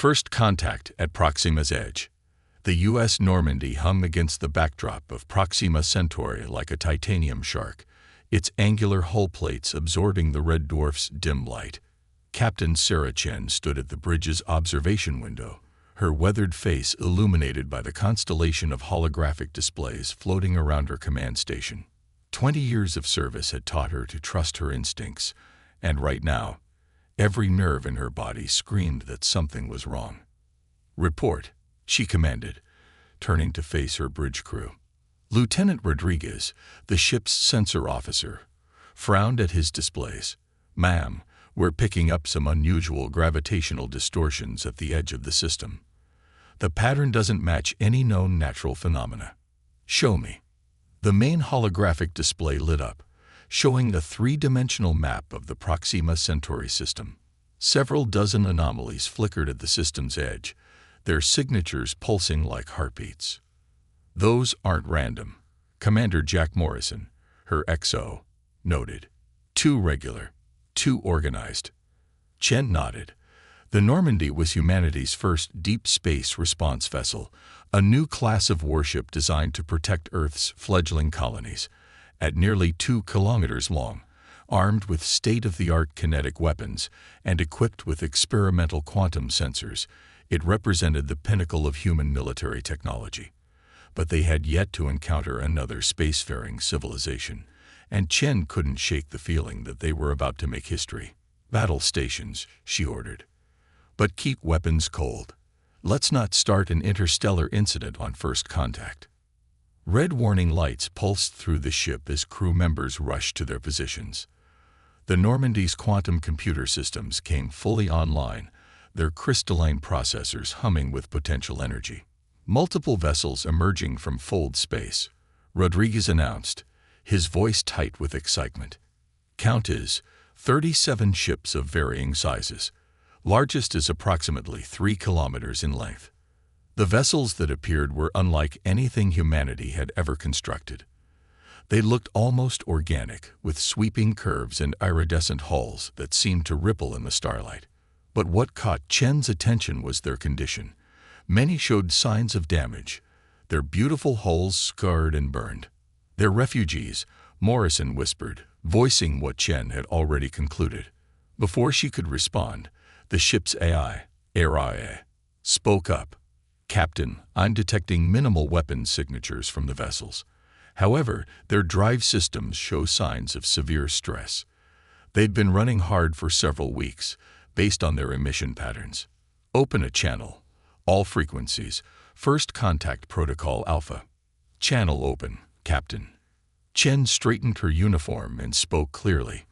First contact at Proxima's edge. The U.S. Normandy hung against the backdrop of Proxima Centauri like a titanium shark, its angular hull plates absorbing the red dwarf's dim light. Captain Sarah Chen stood at the bridge's observation window, her weathered face illuminated by the constellation of holographic displays floating around her command station. 20 years of service had taught her to trust her instincts, and right now, every nerve in her body screamed that something was wrong. "Report," she commanded, turning to face her bridge crew. Lieutenant Rodriguez, the ship's sensor officer, frowned at his displays. "Ma'am, we're picking up some unusual gravitational distortions at the edge of the system. The pattern doesn't match any known natural phenomena." "Show me." The main holographic display lit up, showing a three-dimensional map of the Proxima Centauri system. Several dozen anomalies flickered at the system's edge, their signatures pulsing like heartbeats. "Those aren't random," Commander Jack Morrison, her XO, noted. "Too regular, too organized." Chen nodded. The Normandy was humanity's first deep space response vessel, a new class of warship designed to protect Earth's fledgling colonies. At nearly 2 kilometers long, armed with state-of-the-art kinetic weapons and equipped with experimental quantum sensors, it represented the pinnacle of human military technology. But they had yet to encounter another spacefaring civilization, and Chen couldn't shake the feeling that they were about to make history. "Battle stations," she ordered. "But keep weapons cold. Let's not start an interstellar incident on first contact." Red warning lights pulsed through the ship as crew members rushed to their positions. The Normandy's quantum computer systems came fully online, their crystalline processors humming with potential energy. Multiple vessels emerging from fold space, Rodriguez announced, his voice tight with excitement. "Count is 37 ships of varying sizes. Largest is approximately 3 kilometers in length." The vessels that appeared were unlike anything humanity had ever constructed. They looked almost organic, with sweeping curves and iridescent hulls that seemed to ripple in the starlight. But what caught Chen's attention was their condition. Many showed signs of damage, their beautiful hulls scarred and burned. "They're refugees," Morrison whispered, voicing what Chen had already concluded. Before she could respond, the ship's AI, spoke up. "Captain, I'm detecting minimal weapon signatures from the vessels. However, their drive systems show signs of severe stress. They'd been running hard for several weeks, based on their emission patterns. Open a channel. All frequencies. First contact protocol Alpha." "Channel open, Captain." Chen straightened her uniform and spoke clearly.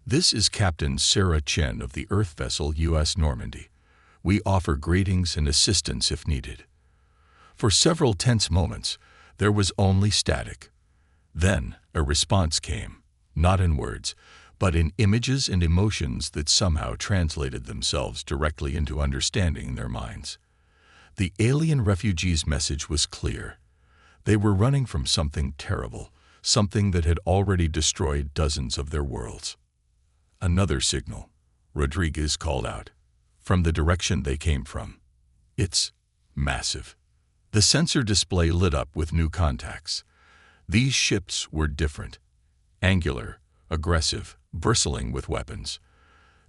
"This is Captain Sarah Chen of the Earth vessel U.S. Normandy. We offer greetings and assistance if needed." For several tense moments, there was only static. Then a response came, not in words, but in images and emotions that somehow translated themselves directly into understanding in their minds. The alien refugees' message was clear. They were running from something terrible, something that had already destroyed dozens of their worlds. "Another signal," Rodriguez called out, "from the direction they came from. It's massive." The sensor display lit up with new contacts. These ships were different. Angular, aggressive, bristling with weapons.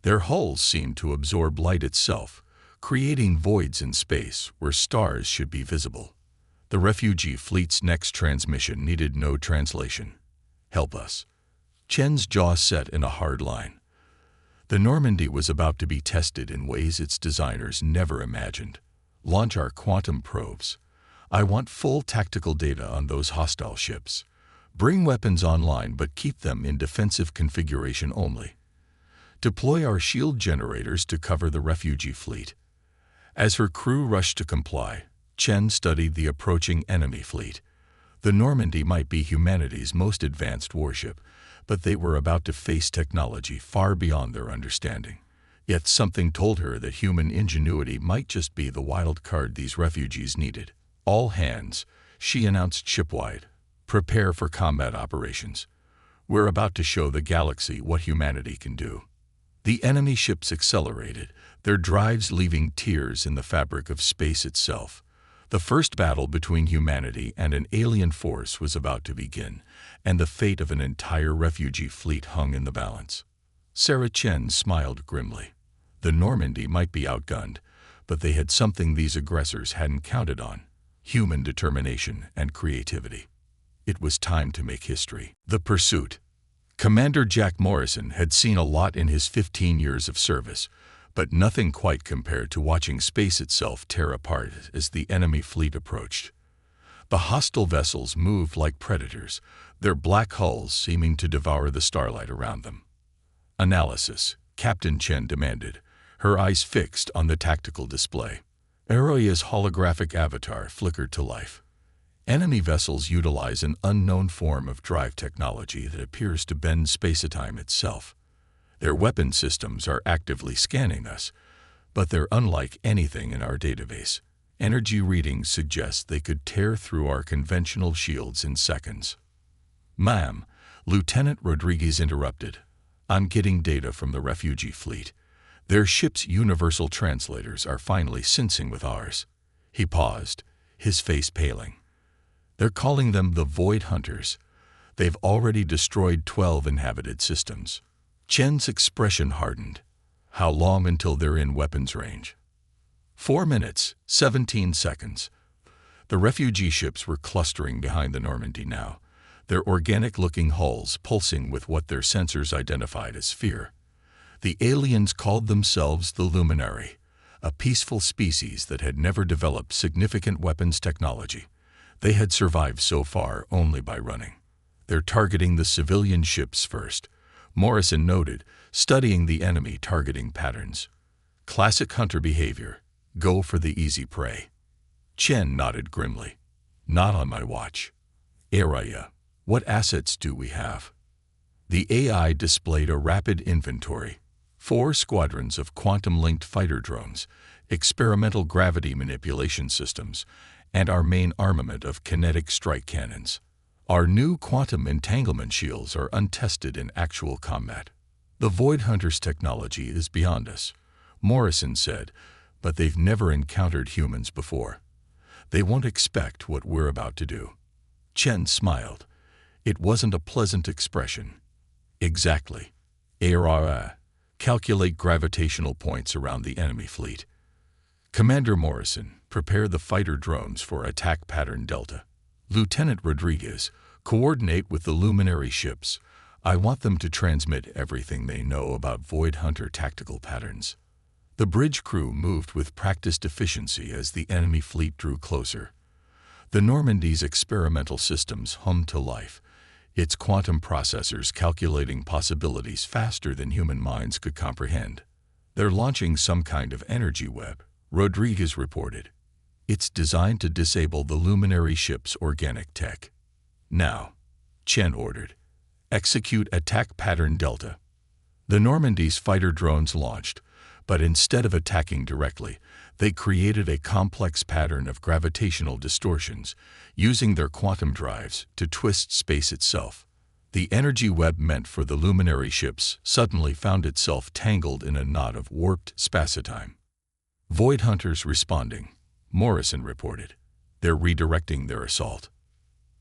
Their hulls seemed to absorb light itself, creating voids in space where stars should be visible. The refugee fleet's next transmission needed no translation. "Help us." Chen's jaw set in a hard line. The Normandy was about to be tested in ways its designers never imagined. "Launch our quantum probes. I want full tactical data on those hostile ships. Bring weapons online but keep them in defensive configuration only. Deploy our shield generators to cover the refugee fleet." As her crew rushed to comply, Chen studied the approaching enemy fleet. The Normandy might be humanity's most advanced warship, but they were about to face technology far beyond their understanding. Yet something told her that human ingenuity might just be the wild card these refugees needed. "All hands," she announced shipwide. "Prepare for combat operations. We're about to show the galaxy what humanity can do." The enemy ships accelerated, their drives leaving tears in the fabric of space itself. The first battle between humanity and an alien force was about to begin, and the fate of an entire refugee fleet hung in the balance. Sarah Chen smiled grimly. The Normandy might be outgunned, but they had something these aggressors hadn't counted on: human determination and creativity. It was time to make history. The pursuit. Commander Jack Morrison had seen a lot in his 15 years of service, but nothing quite compared to watching space itself tear apart as the enemy fleet approached. The hostile vessels moved like predators, their black hulls seeming to devour the starlight around them. Analysis, Captain Chen demanded, her eyes fixed on the tactical display. Araya's holographic avatar flickered to life. Enemy vessels utilize an unknown form of drive technology that appears to bend space-time itself. Their weapon systems are actively scanning us, but they're unlike anything in our database. Energy readings suggest they could tear through our conventional shields in seconds. "Ma'am," Lieutenant Rodriguez interrupted, "I'm getting data from the refugee fleet. Their ship's universal translators are finally syncing with ours." He paused, his face paling. "They're calling them the Void Hunters. They've already destroyed 12 inhabited systems." Chen's expression hardened. "How long until they're in weapons range?" 4 minutes, 17 seconds. The refugee ships were clustering behind the Normandy now, their organic-looking hulls pulsing with what their sensors identified as fear. The aliens called themselves the Luminary, a peaceful species that had never developed significant weapons technology. They had survived so far only by running. "They're targeting the civilian ships first," Morrison noted, studying the enemy targeting patterns. "Classic hunter behavior. Go for the easy prey." Chen nodded grimly. "Not on my watch." "Araya, what assets do we have?" The AI displayed a rapid inventory. 4 squadrons of quantum-linked fighter drones, experimental gravity manipulation systems, and our main armament of kinetic strike cannons. Our new quantum entanglement shields are untested in actual combat. "The Void Hunters' technology is beyond us," Morrison said, "but they've never encountered humans before. They won't expect what we're about to do." Chen smiled. It wasn't a pleasant expression. "Exactly. Araya, calculate gravitational points around the enemy fleet. Commander Morrison, prepare the fighter drones for attack pattern Delta. Lieutenant Rodriguez, coordinate with the Luminary ships. I want them to transmit everything they know about Void Hunter tactical patterns." The bridge crew moved with practiced efficiency as the enemy fleet drew closer. The Normandy's experimental systems hummed to life, its quantum processors calculating possibilities faster than human minds could comprehend. "They're launching some kind of energy web," Rodriguez reported. "It's designed to disable the Luminary ship's organic tech." "Now," Chen ordered, "execute attack pattern Delta." The Normandy's fighter drones launched, but instead of attacking directly, they created a complex pattern of gravitational distortions, using their quantum drives to twist space itself. The energy web meant for the Luminary ships suddenly found itself tangled in a knot of warped spacetime. "Void Hunters responding," Morrison reported. "They're redirecting their assault."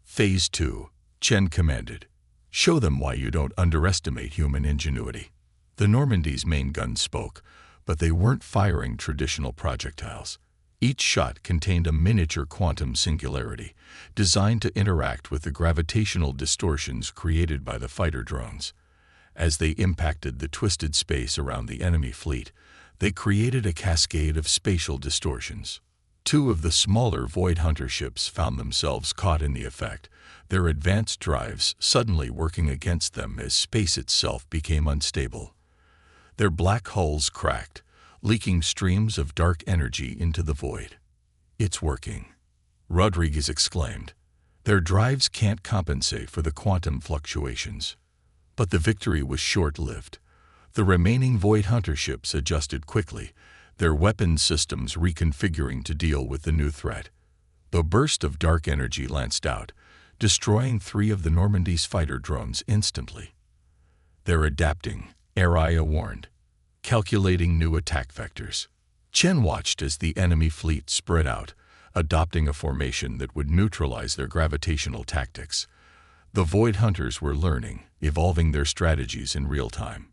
"Phase 2, Chen commanded. "Show them why you don't underestimate human ingenuity." The Normandy's main guns spoke, but they weren't firing traditional projectiles. Each shot contained a miniature quantum singularity, designed to interact with the gravitational distortions created by the fighter drones. As they impacted the twisted space around the enemy fleet, they created a cascade of spatial distortions. 2 of the smaller Void Hunter ships found themselves caught in the effect, their advanced drives suddenly working against them as space itself became unstable. Their black hulls cracked, leaking streams of dark energy into the void. "It's working," Rodriguez exclaimed. "Their drives can't compensate for the quantum fluctuations." But the victory was short-lived. The remaining Void Hunter ships adjusted quickly, their weapons systems reconfiguring to deal with the new threat. The burst of dark energy lanced out, destroying 3 of the Normandy's fighter drones instantly. "They're adapting," Araya warned. calculating new attack vectors. Chen watched as the enemy fleet spread out, adopting a formation that would neutralize their gravitational tactics. The Void Hunters were learning, evolving their strategies in real time.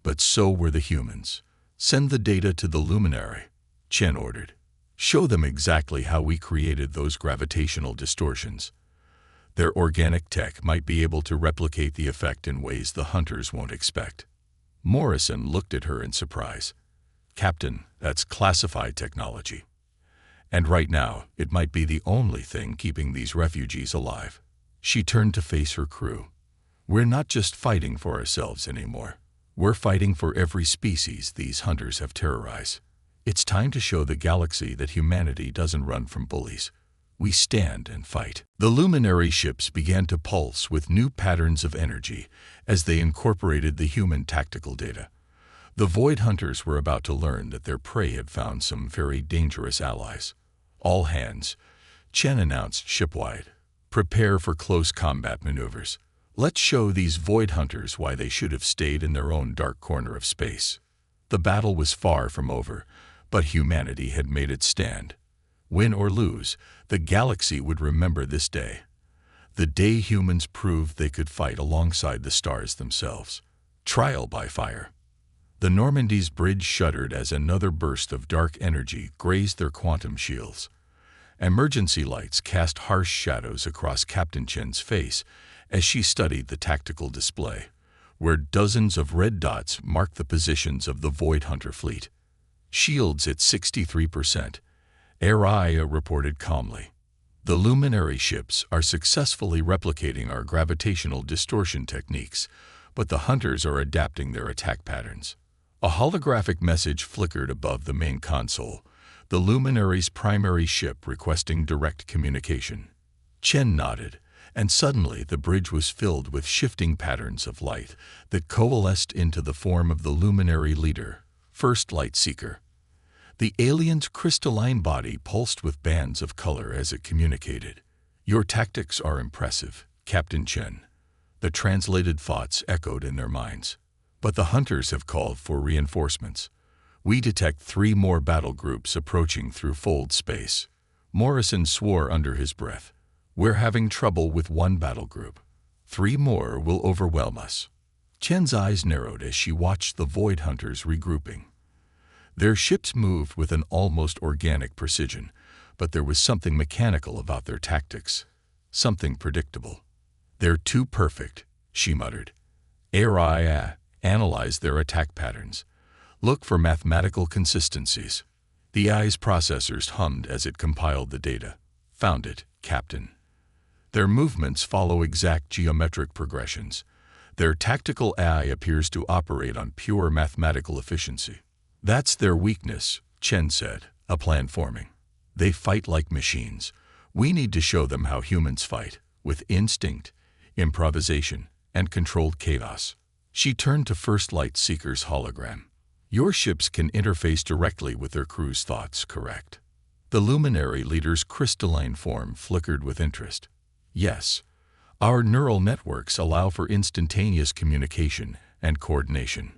But so were the humans. Send the data to the Luminary, Chen ordered. Show them exactly how we created those gravitational distortions. Their organic tech might be able to replicate the effect in ways the Hunters won't expect. Morrison looked at her in surprise. Captain, that's classified technology. And right now, it might be the only thing keeping these refugees alive. She turned to face her crew. We're not just fighting for ourselves anymore. We're fighting for every species these hunters have terrorized. It's time to show the galaxy that humanity doesn't run from bullies. We stand and fight. The luminary ships began to pulse with new patterns of energy as they incorporated the human tactical data. The Void Hunters were about to learn that their prey had found some very dangerous allies. All hands, Chen announced shipwide. Prepare for close combat maneuvers. Let's show these Void Hunters why they should have stayed in their own dark corner of space. The battle was far from over, but humanity had made its stand. Win or lose, the galaxy would remember this day. The day humans proved they could fight alongside the stars themselves. Trial by fire. The Normandy's bridge shuddered as another burst of dark energy grazed their quantum shields. Emergency lights cast harsh shadows across Captain Chen's face as she studied the tactical display, where dozens of red dots marked the positions of the Void Hunter fleet. Shields at 63%, HFY reported calmly. The luminary ships are successfully replicating our gravitational distortion techniques, but the hunters are adapting their attack patterns. A holographic message flickered above the main console, the luminary's primary ship requesting direct communication. Chen nodded, and suddenly the bridge was filled with shifting patterns of light that coalesced into the form of the luminary leader, First Light Seeker. The alien's crystalline body pulsed with bands of color as it communicated. Your tactics are impressive, Captain Chen. The translated thoughts echoed in their minds. But the hunters have called for reinforcements. We detect 3 more battle groups approaching through fold space. Morrison swore under his breath. We're having trouble with 1 battle group. 3 more will overwhelm us. Chen's eyes narrowed as she watched the Void Hunters regrouping. Their ships moved with an almost organic precision, but there was something mechanical about their tactics, something predictable. They're too perfect, she muttered. HFY analyzed their attack patterns. Look for mathematical consistencies. The AI's processors hummed as it compiled the data. Found it, Captain. Their movements follow exact geometric progressions. Their tactical AI appears to operate on pure mathematical efficiency. That's their weakness, Chen said, a plan forming. They fight like machines. We need to show them how humans fight, with instinct, improvisation, and controlled chaos. She turned to First Light Seeker's hologram. Your ships can interface directly with their crew's thoughts, correct? The luminary leader's crystalline form flickered with interest. Yes. Our neural networks allow for instantaneous communication and coordination.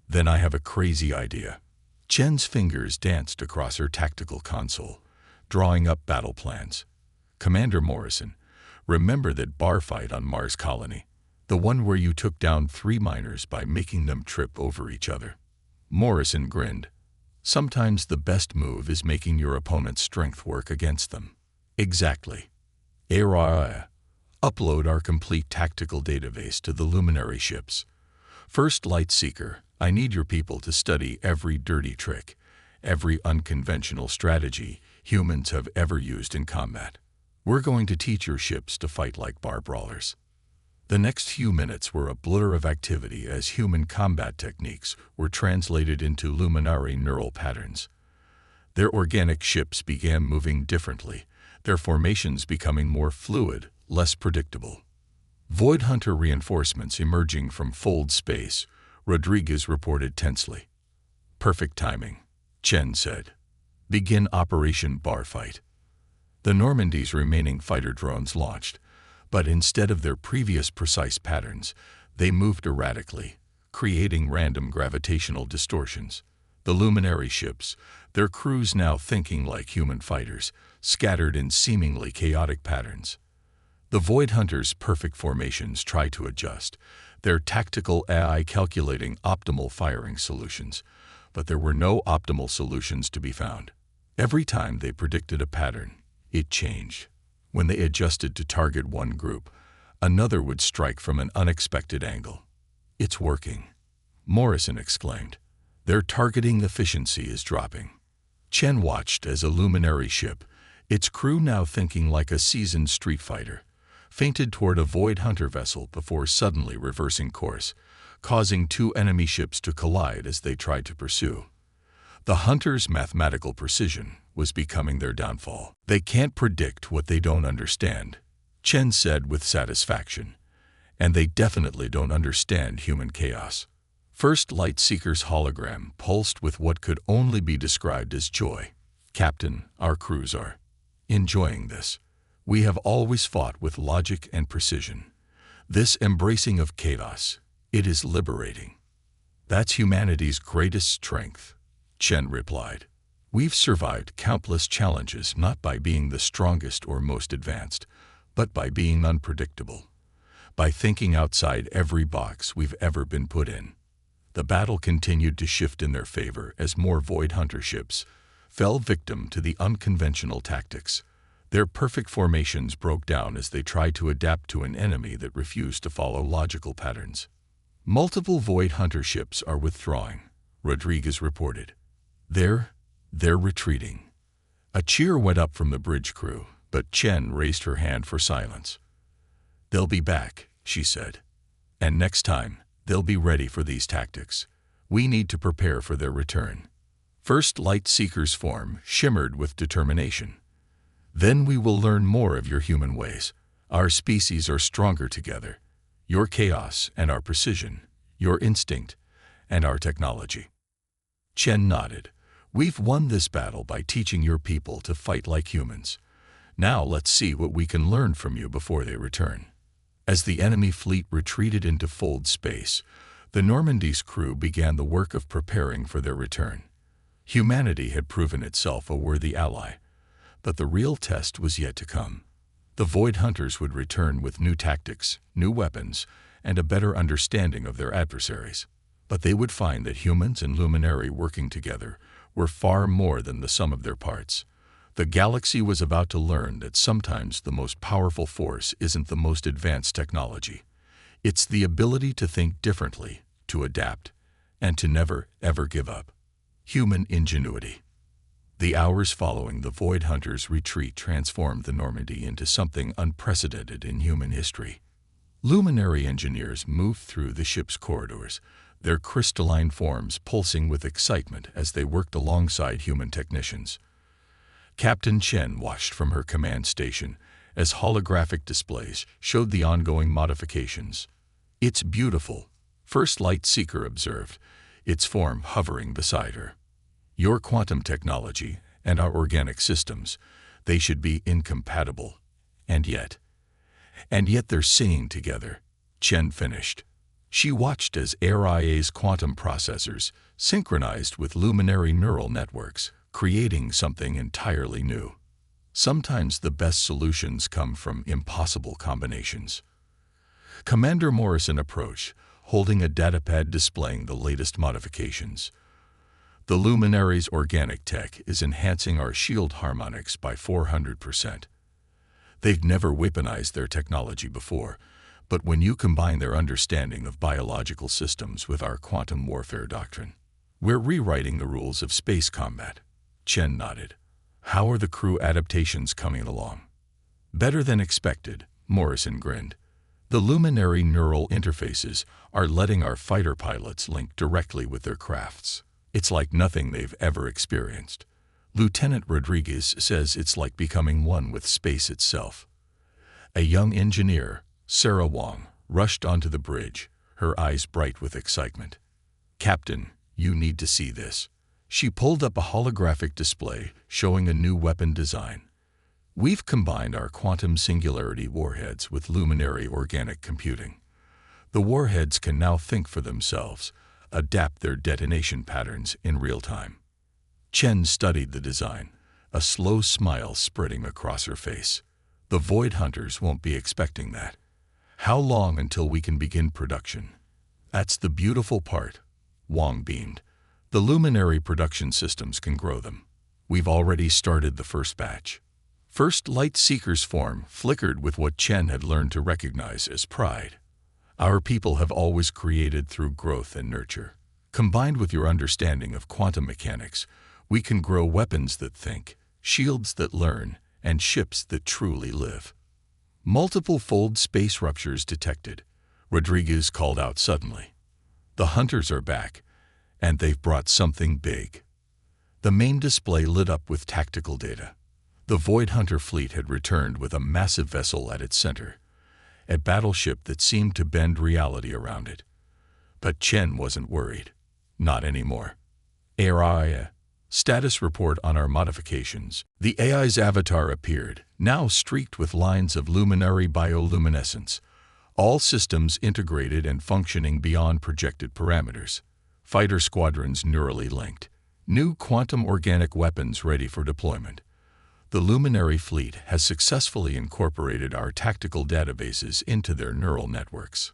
Then I have a crazy idea. Chen's fingers danced across her tactical console, drawing up battle plans. Commander Morrison, remember that bar fight on Mars Colony? The one where you took down 3 miners by making them trip over each other. Morrison grinned. Sometimes the best move is making your opponent's strength work against them. Exactly. HFY. Upload our complete tactical database to the luminary ships. First Light Seeker, I need your people to study every dirty trick, every unconventional strategy humans have ever used in combat. We're going to teach your ships to fight like bar brawlers. The next few minutes were a blur of activity as human combat techniques were translated into luminary neural patterns. Their organic ships began moving differently, their formations becoming more fluid, less predictable. Void Hunter reinforcements emerging from fold space, Rodriguez reported tensely. Perfect timing, Chen said. Begin Operation Bar Fight. The Normandy's remaining fighter drones launched, but instead of their previous precise patterns, they moved erratically, creating random gravitational distortions. The Luminary ships, their crews now thinking like human fighters, scattered in seemingly chaotic patterns. The Void Hunters' perfect formations try to adjust, their tactical AI calculating optimal firing solutions, but there were no optimal solutions to be found. Every time they predicted a pattern, it changed. When they adjusted to target one group, another would strike from an unexpected angle. "It's working," Morrison exclaimed. "Their targeting efficiency is dropping." Chen watched as a Luminary ship, its crew now thinking like a seasoned street fighter, feinted toward a Void Hunter vessel before suddenly reversing course, causing two enemy ships to collide as they tried to pursue. The Hunters' mathematical precision was becoming their downfall. "They can't predict what they don't understand," Chen said with satisfaction. "And they definitely don't understand human chaos." First Light Seeker's hologram pulsed with what could only be described as joy. "Captain, our crews are enjoying this. We have always fought with logic and precision. This embracing of chaos, it is liberating." "That's humanity's greatest strength," Chen replied. "We've survived countless challenges not by being the strongest or most advanced, but by being unpredictable, by thinking outside every box we've ever been put in." The battle continued to shift in their favor as more Void Hunter ships fell victim to the unconventional tactics. Their perfect formations broke down as they tried to adapt to an enemy that refused to follow logical patterns. "Multiple Void Hunter ships are withdrawing," Rodriguez reported. They're retreating." A cheer went up from the bridge crew, but Chen raised her hand for silence. "They'll be back," she said. "And next time, they'll be ready for these tactics. We need to prepare for their return." First Light Seeker's form shimmered with determination. "Then we will learn more of your human ways. Our species are stronger together. Your chaos and our precision, your instinct and our technology." Chen nodded. "We've won this battle by teaching your people to fight like humans. Now let's see what we can learn from you before they return." As the enemy fleet retreated into fold space, the Normandy's crew began the work of preparing for their return. Humanity had proven itself a worthy ally, but the real test was yet to come. The Void Hunters would return with new tactics, new weapons, and a better understanding of their adversaries. But they would find that humans and Luminary working together were far more than the sum of their parts. The galaxy was about to learn that sometimes the most powerful force isn't the most advanced technology. It's the ability to think differently, to adapt, and to never, ever give up. Human ingenuity. The hours following the Void Hunters' retreat transformed the Normandy into something unprecedented in human history. Luminary engineers moved through the ship's corridors, their crystalline forms pulsing with excitement as they worked alongside human technicians. Captain Chen watched from her command station as holographic displays showed the ongoing modifications. "It's beautiful," First Light Seeker observed, its form hovering beside her. "Your quantum technology and our organic systems, they should be incompatible. And yet they're singing together," Chen finished. She watched as AIA's quantum processors synchronized with Luminary neural networks, creating something entirely new. Sometimes the best solutions come from impossible combinations. Commander Morrison approached, holding a datapad displaying the latest modifications. "The Luminary's organic tech is enhancing our shield harmonics by 400%. They've never weaponized their technology before, but when you combine their understanding of biological systems with our quantum warfare doctrine, we're rewriting the rules of space combat." Chen nodded. "How are the crew adaptations coming along?" "Better than expected," Morrison grinned. "The Luminary neural interfaces are letting our fighter pilots link directly with their crafts. It's like nothing they've ever experienced. Lieutenant Rodriguez says it's like becoming one with space itself." A young engineer, Sarah Wong, rushed onto the bridge, her eyes bright with excitement. "Captain, you need to see this." She pulled up a holographic display showing a new weapon design. "We've combined our quantum singularity warheads with Luminary organic computing. The warheads can now think for themselves, adapt their detonation patterns in real time. Chen studied the design, a slow smile spreading across her face. The Void Hunters won't be expecting that. How long until we can begin production? That's the beautiful part, Wang beamed. The luminary production systems can grow them. We've already started the first batch. First Light Seeker's form flickered with what Chen had learned to recognize as pride. Our people have always created through growth and nurture. Combined with your understanding of quantum mechanics, we can grow weapons that think, shields that learn, and ships that truly live. Multiple fold space ruptures detected. Rodriguez called out suddenly. The hunters are back, and they've brought something big. The main display lit up with tactical data. The Void Hunter fleet had returned with a massive vessel at its center, a battleship that seemed to bend reality around it. But Chen wasn't worried. Not anymore. AI. Status report on our modifications. The AI's avatar appeared, now streaked with lines of luminary bioluminescence. All systems integrated and functioning beyond projected parameters. Fighter squadrons neurally linked. New quantum organic weapons ready for deployment. The Luminary fleet has successfully incorporated our tactical databases into their neural networks.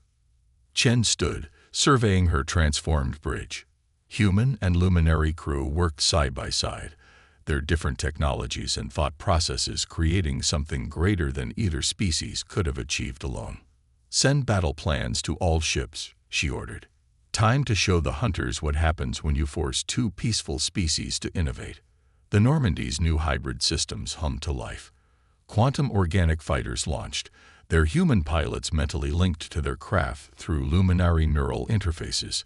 Chen stood, surveying her transformed bridge. Human and Luminary crew worked side by side, their different technologies and thought processes creating something greater than either species could have achieved alone. Send battle plans to all ships, she ordered. Time to show the hunters what happens when you force two peaceful species to innovate. The Normandy's new hybrid systems hummed to life. Quantum organic fighters launched, their human pilots mentally linked to their craft through luminary neural interfaces.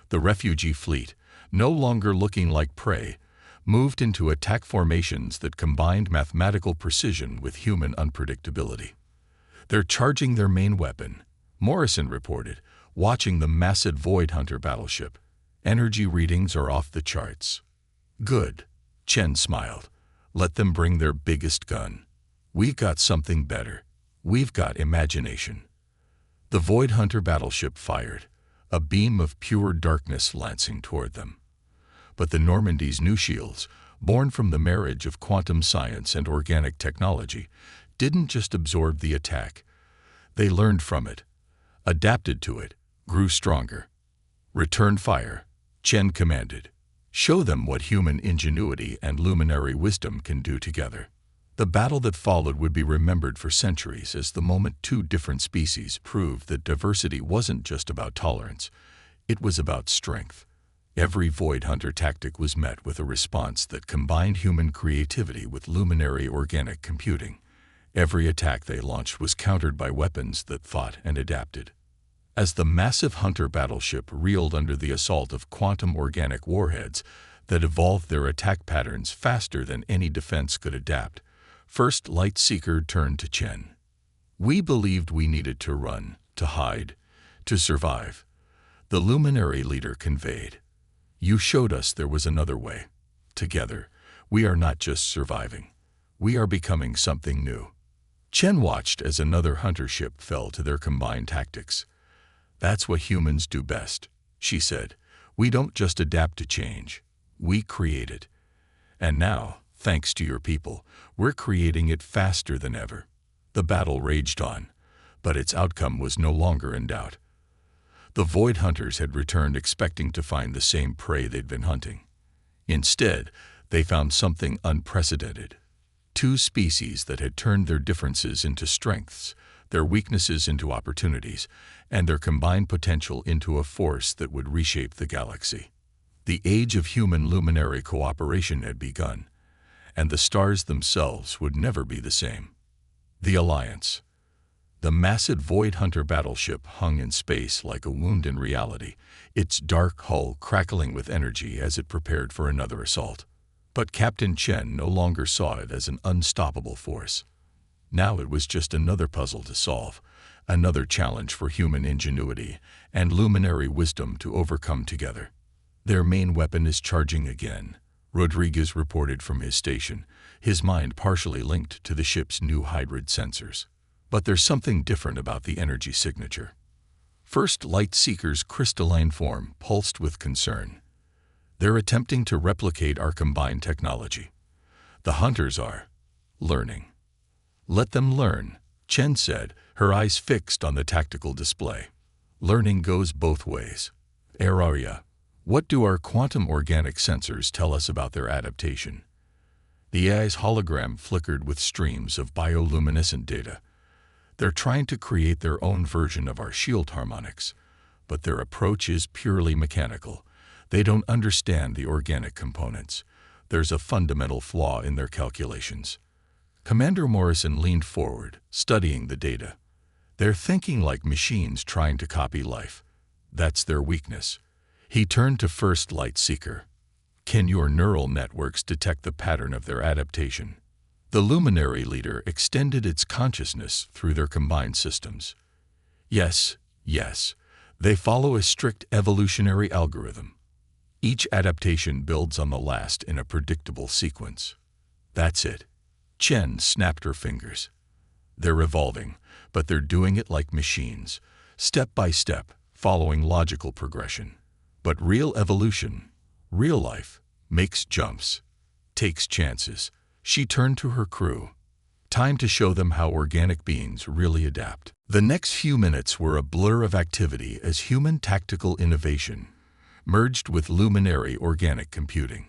The refugee fleet, no longer looking like prey, moved into attack formations that combined mathematical precision with human unpredictability. They're charging their main weapon, Morrison reported, watching the massive Void Hunter battleship. Energy readings are off the charts. Good. Chen smiled. Let them bring their biggest gun. We've got something better. We've got imagination. The Void Hunter battleship fired, a beam of pure darkness lancing toward them. But the Normandy's new shields, born from the marriage of quantum science and organic technology, didn't just absorb the attack. They learned from it, adapted to it, grew stronger. Return fire, Chen commanded. Show them what human ingenuity and luminary wisdom can do together. The battle that followed would be remembered for centuries as the moment two different species proved that diversity wasn't just about tolerance, it was about strength. Every Void Hunter tactic was met with a response that combined human creativity with luminary organic computing. Every attack they launched was countered by weapons that thought and adapted. As the massive Hunter battleship reeled under the assault of quantum organic warheads that evolved their attack patterns faster than any defense could adapt, First Light Seeker turned to Chen. We believed we needed to run, to hide, to survive. The luminary leader conveyed. You showed us there was another way. Together, we are not just surviving. We are becoming something new. Chen watched as another hunter ship fell to their combined tactics. That's what humans do best, she said. We don't just adapt to change. We create it. And now, thanks to your people, we're creating it faster than ever. The battle raged on, but its outcome was no longer in doubt. The Void Hunters had returned expecting to find the same prey they'd been hunting. Instead, they found something unprecedented. Two species that had turned their differences into strengths, their weaknesses into opportunities, and their combined potential into a force that would reshape the galaxy. The age of human luminary cooperation had begun, and the stars themselves would never be the same. The Alliance. The massive Void Hunter battleship hung in space like a wound in reality, its dark hull crackling with energy as it prepared for another assault. But Captain Chen no longer saw it as an unstoppable force. Now it was just another puzzle to solve, another challenge for human ingenuity and luminary wisdom to overcome together. Their main weapon is charging again, Rodriguez reported from his station, his mind partially linked to the ship's new hybrid sensors. But there's something different about the energy signature. First Light Seeker's crystalline form pulsed with concern. They're attempting to replicate our combined technology. The hunters are learning. Let them learn, Chen said, her eyes fixed on the tactical display. Learning goes both ways. Araria, what do our quantum organic sensors tell us about their adaptation? The AI's hologram flickered with streams of bioluminescent data. They're trying to create their own version of our shield harmonics, but their approach is purely mechanical. They don't understand the organic components. There's a fundamental flaw in their calculations. Commander Morrison leaned forward, studying the data. They're thinking like machines trying to copy life. That's their weakness. He turned to First Light Seeker. Can your neural networks detect the pattern of their adaptation? The luminary leader extended its consciousness through their combined systems. Yes. They follow a strict evolutionary algorithm. Each adaptation builds on the last in a predictable sequence. That's it. Chen snapped her fingers. They're evolving, but they're doing it like machines, step by step, following logical progression. But real evolution, real life, makes jumps, takes chances. She turned to her crew. Time to show them how organic beings really adapt. The next few minutes were a blur of activity as human tactical innovation merged with luminary organic computing.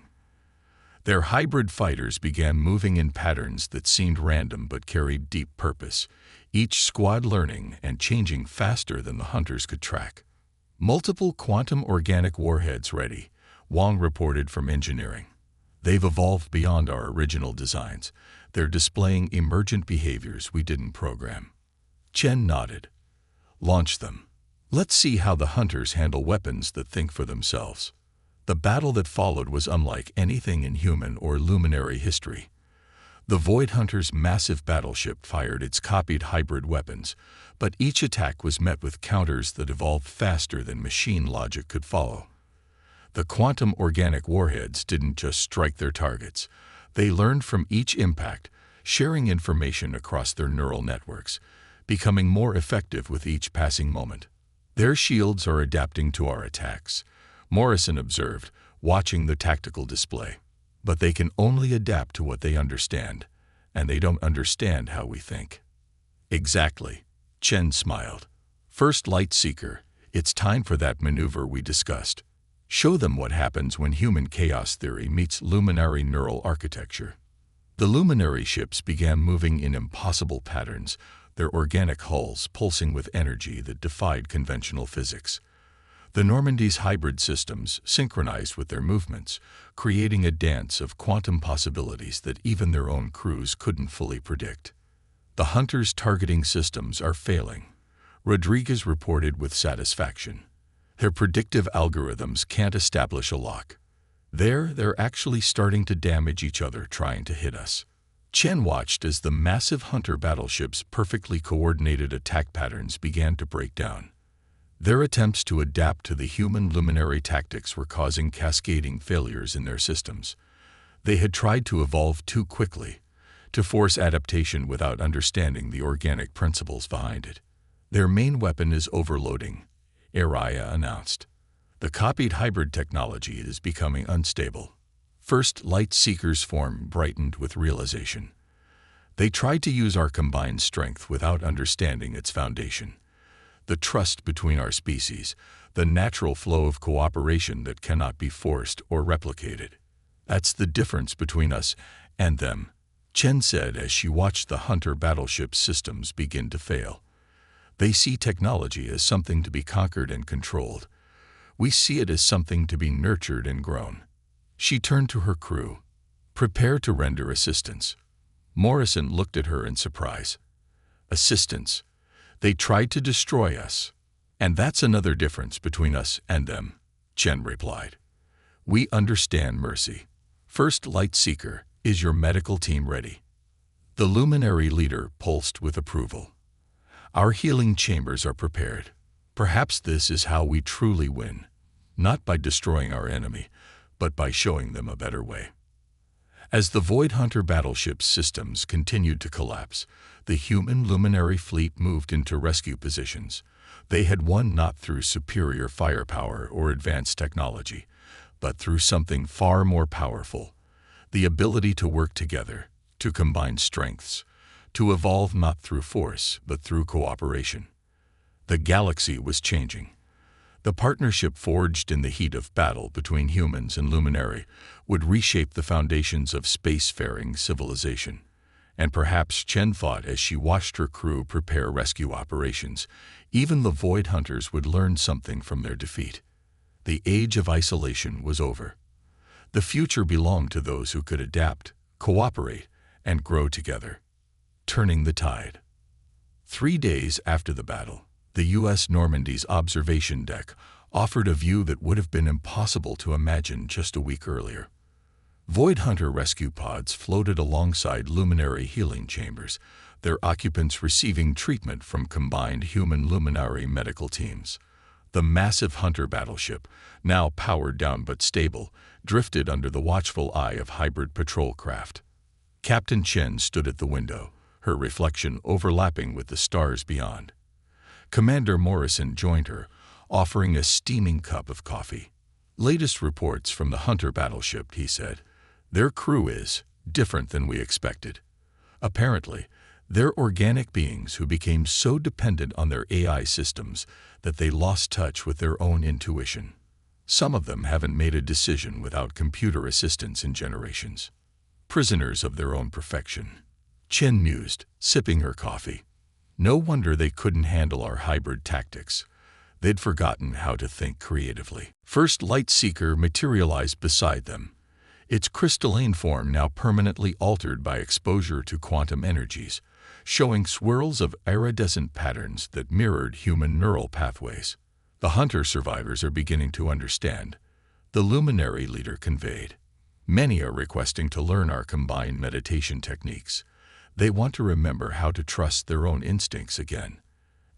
Their hybrid fighters began moving in patterns that seemed random but carried deep purpose, each squad learning and changing faster than the hunters could track. Multiple quantum organic warheads ready, Wang reported from engineering. They've evolved beyond our original designs. They're displaying emergent behaviors we didn't program. Chen nodded. Launch them. Let's see how the hunters handle weapons that think for themselves. The battle that followed was unlike anything in human or luminary history. The Void Hunter's massive battleship fired its copied hybrid weapons, but each attack was met with counters that evolved faster than machine logic could follow. The quantum organic warheads didn't just strike their targets. They learned from each impact, sharing information across their neural networks, becoming more effective with each passing moment. Their shields are adapting to our attacks, Morrison observed, watching the tactical display. But they can only adapt to what they understand, and they don't understand how we think. Exactly, Chen smiled. First Light Seeker, it's time for that maneuver we discussed. Show them what happens when human chaos theory meets luminary neural architecture. The luminary ships began moving in impossible patterns, their organic hulls pulsing with energy that defied conventional physics. The Normandy's hybrid systems synchronized with their movements, creating a dance of quantum possibilities that even their own crews couldn't fully predict. The hunters' targeting systems are failing, Rodriguez reported with satisfaction. Their predictive algorithms can't establish a lock. They're actually starting to damage each other trying to hit us. Chen watched as the massive hunter battleship's perfectly coordinated attack patterns began to break down. Their attempts to adapt to the human luminary tactics were causing cascading failures in their systems. They had tried to evolve too quickly, to force adaptation without understanding the organic principles behind it. Their main weapon is overloading, Araya announced. The copied hybrid technology is becoming unstable. First Light Seeker's form brightened with realization. They tried to use our combined strength without understanding its foundation. The trust between our species, the natural flow of cooperation that cannot be forced or replicated. That's the difference between us and them, Chen said as she watched the hunter battleship systems begin to fail. They see technology as something to be conquered and controlled. We see it as something to be nurtured and grown. She turned to her crew. Prepare to render assistance. Morrison looked at her in surprise. Assistance. They tried to destroy us. And that's another difference between us and them, Chen replied. We understand mercy. First Light Seeker, is your medical team ready? The luminary leader pulsed with approval. Our healing chambers are prepared. Perhaps this is how we truly win, not by destroying our enemy, but by showing them a better way. As the Void Hunter battleship's systems continued to collapse, the human luminary fleet moved into rescue positions. They had won not through superior firepower or advanced technology, but through something far more powerful: the ability to work together, to combine strengths, to evolve not through force but through cooperation. The galaxy was changing. The partnership forged in the heat of battle between humans and Luminary would reshape the foundations of spacefaring civilization. And perhaps, Chen thought as she watched her crew prepare rescue operations, even the Void Hunters would learn something from their defeat. The age of isolation was over. The future belonged to those who could adapt, cooperate, and grow together. Turning the tide. 3 days after the battle, the U.S. Normandy's observation deck offered a view that would have been impossible to imagine just a week earlier. Void Hunter rescue pods floated alongside Luminary healing chambers, their occupants receiving treatment from combined human-Luminary medical teams. The massive Hunter battleship, now powered down but stable, drifted under the watchful eye of hybrid patrol craft. Captain Chen stood at the window, her reflection overlapping with the stars beyond. Commander Morrison joined her, offering a steaming cup of coffee. "Latest reports from the Hunter battleship," he said. "Their crew is different than we expected. Apparently, they're organic beings who became so dependent on their AI systems that they lost touch with their own intuition. Some of them haven't made a decision without computer assistance in generations. Prisoners of their own perfection." Chen mused, sipping her coffee. "No wonder they couldn't handle our hybrid tactics. They'd forgotten how to think creatively." First Light Seeker materialized beside them, its crystalline form now permanently altered by exposure to quantum energies, showing swirls of iridescent patterns that mirrored human neural pathways. "The Hunter survivors are beginning to understand," the Luminary leader conveyed. "Many are requesting to learn our combined meditation techniques. They want to remember how to trust their own instincts again."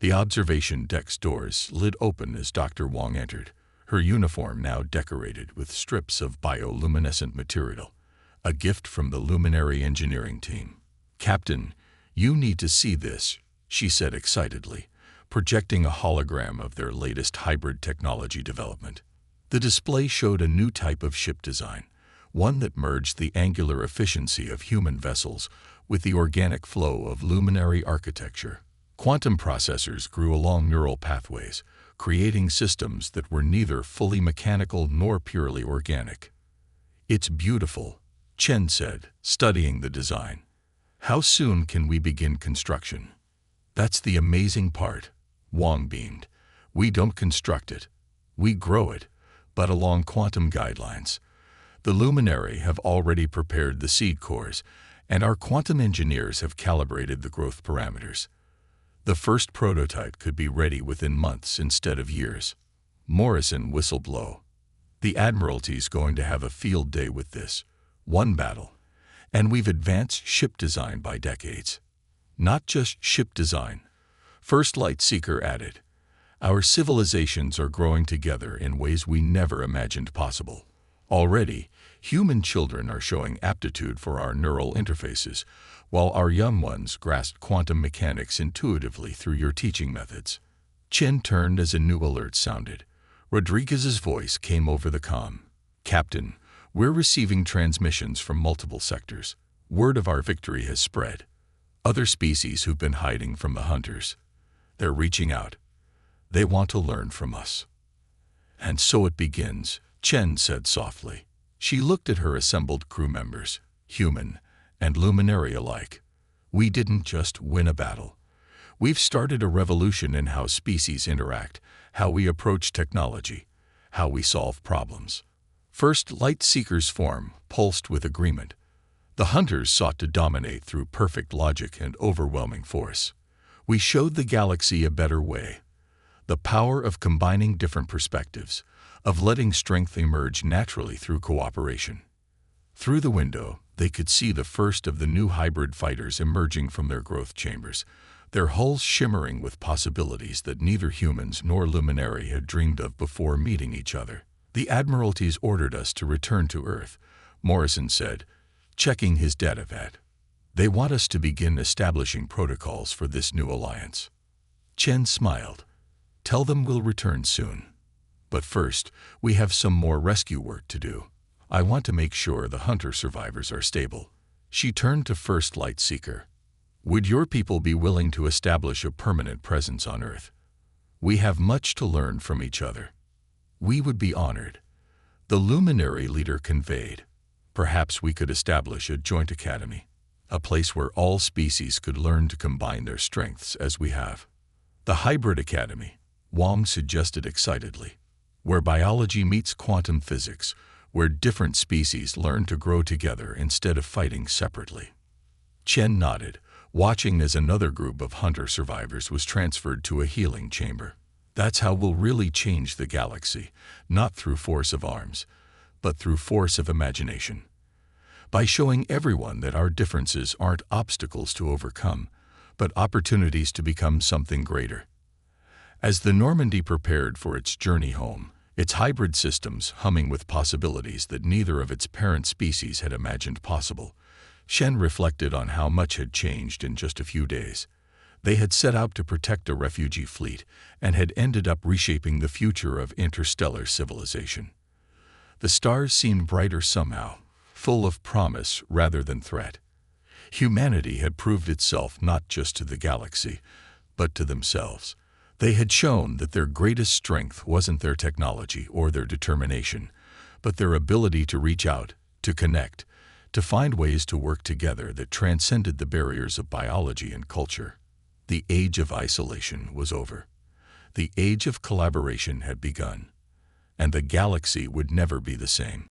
The observation deck's doors slid open as Dr. Wong entered, her uniform now decorated with strips of bioluminescent material, a gift from the Luminary engineering team. "Captain, you need to see this," she said excitedly, projecting a hologram of their latest hybrid technology development. The display showed a new type of ship design, one that merged the angular efficiency of human vessels with the organic flow of Luminary architecture. Quantum processors grew along neural pathways, creating systems that were neither fully mechanical nor purely organic. "It's beautiful," Chen said, studying the design. "How soon can we begin construction?" "That's the amazing part," Wong beamed. "We don't construct it. We grow it, but along quantum guidelines. The Luminary have already prepared the seed cores, and our quantum engineers have calibrated the growth parameters. The first prototype could be ready within months instead of years." Morrison whistled low. "The Admiralty's going to have a field day with this. One battle, and we've advanced ship design by decades." "Not just ship design," First Light Seeker added. "Our civilizations are growing together in ways we never imagined possible. Already, human children are showing aptitude for our neural interfaces, while our young ones grasp quantum mechanics intuitively through your teaching methods." Chen turned as a new alert sounded. Rodriguez's voice came over the comm. "Captain, we're receiving transmissions from multiple sectors. Word of our victory has spread. Other species who've been hiding from the Hunters. They're reaching out. They want to learn from us." "And so it begins," Chen said softly. She looked at her assembled crew members, human and Luminary alike. "We didn't just win a battle. We've started a revolution in how species interact, how we approach technology, how we solve problems." First Light Seeker's form pulsed with agreement. The Hunters sought to dominate through perfect logic and overwhelming force. "We showed the galaxy a better way. The power of combining different perspectives, of letting strength emerge naturally through cooperation." Through the window, they could see the first of the new hybrid fighters emerging from their growth chambers, their hulls shimmering with possibilities that neither humans nor Luminary had dreamed of before meeting each other. "The Admiralty's ordered us to return to Earth," Morrison said, checking his datavat. "They want us to begin establishing protocols for this new alliance." Chen smiled. Tell them we'll return soon. But first, we have some more rescue work to do. I want to make sure the hunter survivors are stable." She turned to First Light Seeker. "Would your people be willing to establish a permanent presence on Earth? We have much to learn from each other." "We would be honored," the luminary leader conveyed. "Perhaps we could establish a joint academy, a place where all species could learn to combine their strengths as we have." "The hybrid academy," Wong suggested excitedly, "where biology meets quantum physics, where different species learn to grow together instead of fighting separately." Chen nodded, watching as another group of hunter survivors was transferred to a healing chamber. "That's how we'll really change the galaxy, not through force of arms, but through force of imagination. By showing everyone that our differences aren't obstacles to overcome, but opportunities to become something greater." As the Normandy prepared for its journey home, its hybrid systems humming with possibilities that neither of its parent species had imagined possible, Shen reflected on how much had changed in just a few days. They had set out to protect a refugee fleet and had ended up reshaping the future of interstellar civilization. The stars seemed brighter somehow, full of promise rather than threat. Humanity had proved itself not just to the galaxy, but to themselves. They had shown that their greatest strength wasn't their technology or their determination, but their ability to reach out, to connect, to find ways to work together that transcended the barriers of biology and culture. The age of isolation was over. The age of collaboration had begun, and the galaxy would never be the same.